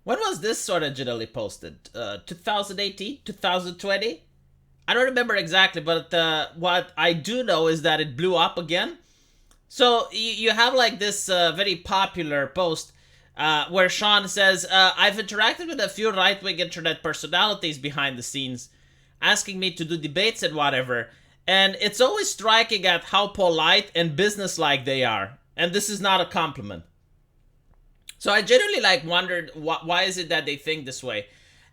When was this originally posted? 2018? 2020? I don't remember exactly, but what I do know is that it blew up again. So you have like this very popular post where Sean says, I've interacted with a few right wing internet personalities behind the scenes, asking me to do debates and whatever. And it's always striking at how polite and businesslike they are. And this is not a compliment. So I generally like wondered why is it that they think this way.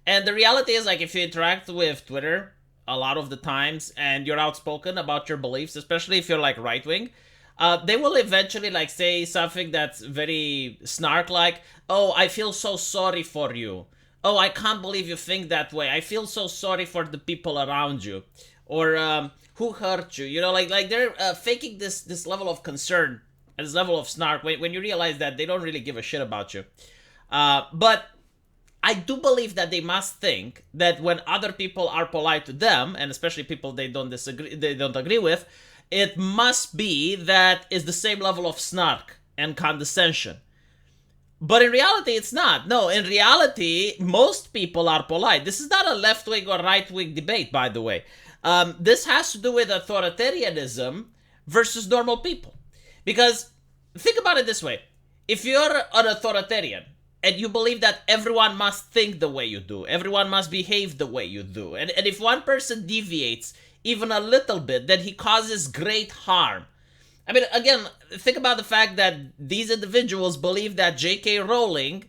And the reality is, like, if you interact with Twitter a lot of the times and you're outspoken about your beliefs, especially if you're like right wing, they will eventually like say something that's very snark like, "Oh, I feel so sorry for you. Oh, I can't believe you think that way. I feel so sorry for the people around you," or "Who hurt you?" You know, like they're faking this level of concern and this level of snark when you realize that they don't really give a shit about you. But I do believe that they must think that when other people are polite to them, and especially people they don't agree with, it must be that is the same level of snark and condescension. But in reality, it's not. No, in reality, most people are polite. This is not a left wing or right wing debate, by the way. This has to do with authoritarianism versus normal people. Because think about it this way: if you're an authoritarian and you believe that everyone must think the way you do, everyone must behave the way you do, and if one person deviates even a little bit, then he causes great harm. I mean, again, think about the fact that these individuals believe that J.K. Rowling,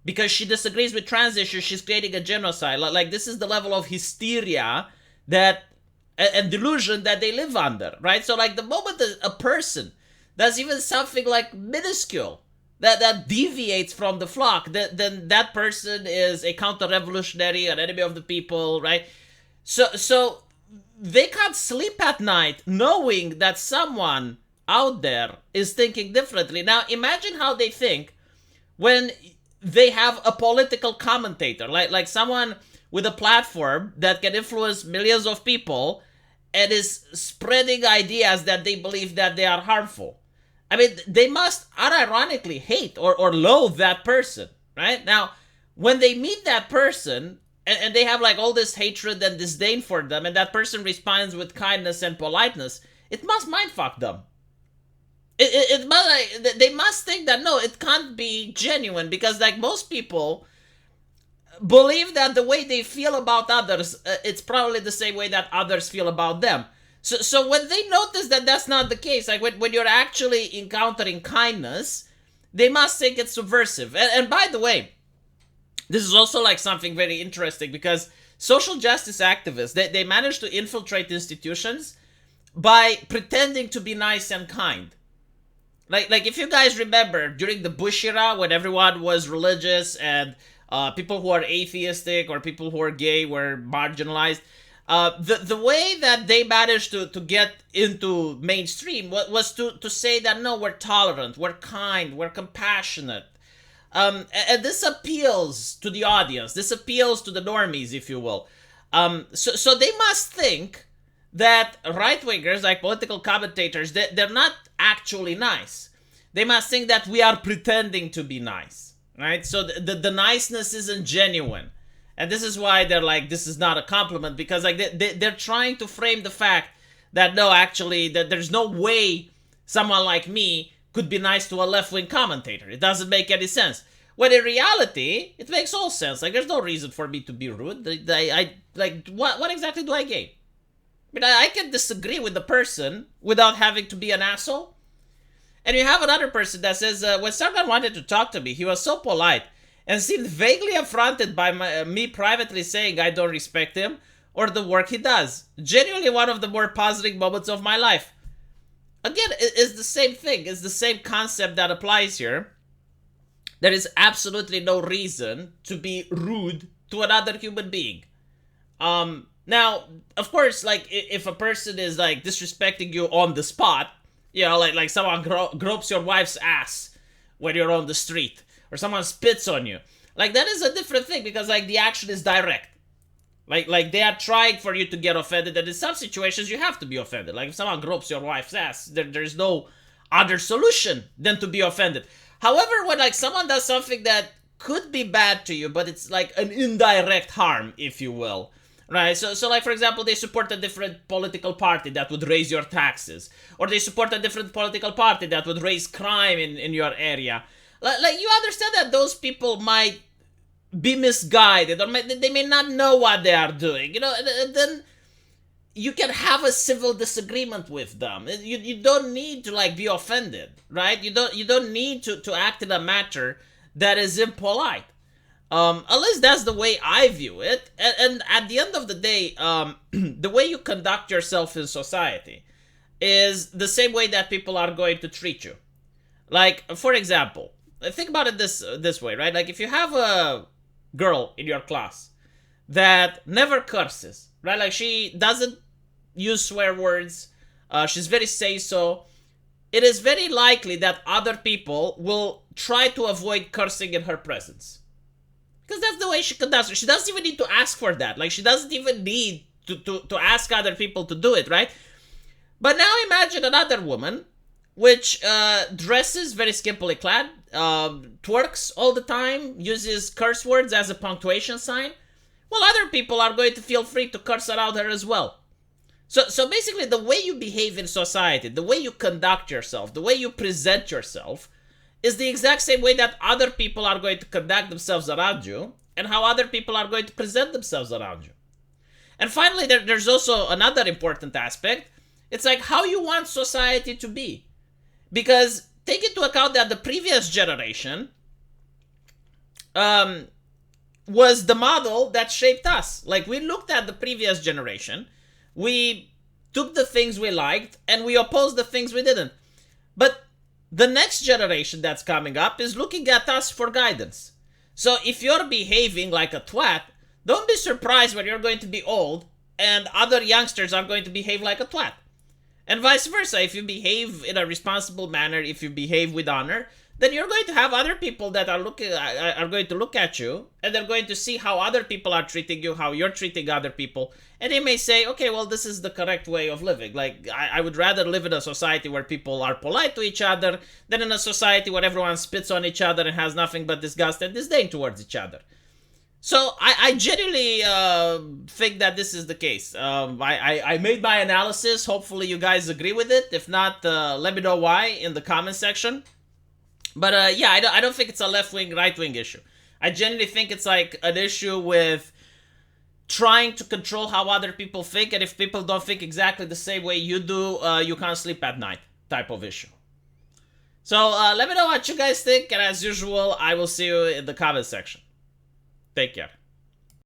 because she disagrees with trans issues, she's creating a genocide. Like, this is the level of hysteria that and delusion that they live under, right? So, like, the moment a person does even something like minuscule that deviates from the flock, then that person is a counter-revolutionary, an enemy of the people, right? So they can't sleep at night knowing that someone out there is thinking differently. Now, imagine how they think when they have a political commentator, like someone with a platform that can influence millions of people and is spreading ideas that they believe that they are harmful. I mean, they must unironically hate or loathe that person, right? Now, when they meet that person and they have like all this hatred and disdain for them, and that person responds with kindness and politeness, it must mindfuck them. It must, like, they must think that no, it can't be genuine, because like most people believe that the way they feel about others, it's probably the same way that others feel about them. So when they notice that that's not the case, like when you're actually encountering kindness, they must think it's subversive. And by the way, this is also like something very interesting, because social justice activists, they manage to infiltrate institutions by pretending to be nice and kind. Like if you guys remember during the Bush era, when everyone was religious and people who are atheistic or people who are gay were marginalized, the way that they managed to get into mainstream was to say that no, we're tolerant, we're kind, we're compassionate. And this appeals to the audience. This appeals to the normies, if you will. So they must think that right-wingers, like political commentators, they're not actually nice. They must think that we are pretending to be nice, right? So the niceness isn't genuine. And this is why they're like, this is not a compliment, because like they're trying to frame the fact that no, actually, that there's no way someone like me could be nice to a left-wing commentator. It doesn't make any sense. When in reality, it makes all sense. Like, there's no reason for me to be rude. I like, what exactly do I gain? I mean, I can disagree with the person without having to be an asshole. And you have another person that says, when someone wanted to talk to me, he was so polite and seemed vaguely affronted by me privately saying I don't respect him or the work he does. Genuinely one of the more positive moments of my life. Again, it's the same thing. It's the same concept that applies here. There is absolutely no reason to be rude to another human being. Now, of course, like, if a person is, like, disrespecting you on the spot, you know, like someone gropes your wife's ass when you're on the street, or someone spits on you, like, that is a different thing, because, like, the action is direct. Like they are trying for you to get offended, and in some situations you have to be offended. Like, if someone gropes your wife's ass, there's no other solution than to be offended. However, when, like, someone does something that could be bad to you, but it's like an indirect harm, if you will. Right, so like for example, they support a different political party that would raise your taxes, or they support a different political party that would raise crime in your area. Like you understand that those people might be misguided, or they may not know what they are doing. You know, and then you can have a civil disagreement with them. You don't need to like be offended, right? You don't need to act in a matter that is impolite. At least that's the way I view it. And at the end of the day, the way you conduct yourself in society is the same way that people are going to treat you. Like, for example, think about it this way, right? Like, if you have a girl in your class that never curses, right? Like, she doesn't use swear words, she's very say-so, it is very likely that other people will try to avoid cursing in her presence. Because that's the way she conducts it. She doesn't even need to ask for that. Like, she doesn't even need to ask other people to do it, right? But now imagine another woman which dresses very skimpily clad, twerks all the time, uses curse words as a punctuation sign. Well, other people are going to feel free to curse around her as well. So basically, the way you behave in society, the way you conduct yourself, the way you present yourself, is the exact same way that other people are going to conduct themselves around you, and how other people are going to present themselves around you. And finally, there's also another important aspect. It's like how you want society to be. Because take into account that the previous generation was the model that shaped us. Like, we looked at the previous generation, we took the things we liked, and we opposed the things we didn't. But the next generation that's coming up is looking at us for guidance. So if you're behaving like a twat, don't be surprised when you're going to be old and other youngsters are going to behave like a twat. And vice versa, if you behave in a responsible manner, if you behave with honor, then you're going to have other people that are going to look at you, and they're going to see how other people are treating you, how you're treating other people, and they may say, okay, well, this is the correct way of living. Like, I would rather live in a society where people are polite to each other than in a society where everyone spits on each other and has nothing but disgust and disdain towards each other. So I genuinely think that this is the case. I made my analysis. Hopefully you guys agree with it. If not, let me know why in the comment section. But yeah, I don't think it's a left-wing, right-wing issue. I genuinely think it's like an issue with trying to control how other people think, and if people don't think exactly the same way you do, you can't sleep at night type of issue. So let me know what you guys think, and as usual, I will see you in the comment section. Take care.